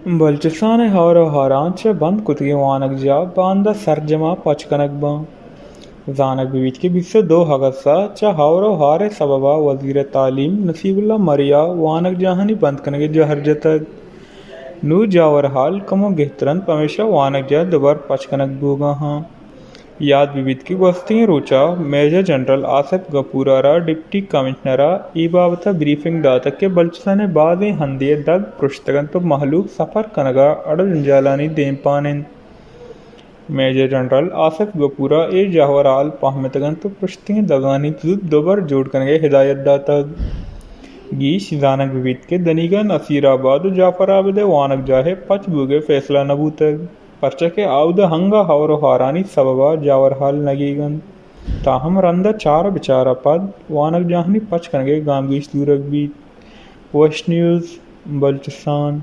بلوچستان ہور و حاران چه بند کتگی وانک جا باندہ سرجما پچکنک بان زانک بیویت کے 22 ہگسا چا ہور و ہار سببا وزیر تعلیم نصیب اللہ مریا وانک جاہنی بند کنگے جہر جتگ نو جاور حال کمو گہترن پمیشہ وانک جا دوبار پچکنک بوگا ہاں یاد بیویت کی گوستیں روچا میجر جنرل آصف گپورارا ڈپٹی کمشنرا ای بابتا بریفنگ داتا کہ بلوچستان بعض ہندی دگ پرشتگن تو محلوق سفر کنگا اڑل انجالانی دیم پانن میجر جنرل آصف گپورا اے جاورال پاہمتگن تو پرشتیں دگانی زود دوبار جوڑ کنگے ہدایت داتا گیش زانک بیویت کے دنیگا نصیر آباد و جعفر آباد وانک جاہے پچ بوگے فیصلہ نبوتگ پرچہ کے آودہ ہنگا ہور و ہارانی سببا جاور حال نگیگن تاہم رندہ چارہ بچارہ پد وانک جاہنی پچ کنگے گامگیش دورگ بیت ویسٹ نیوز بلوچستان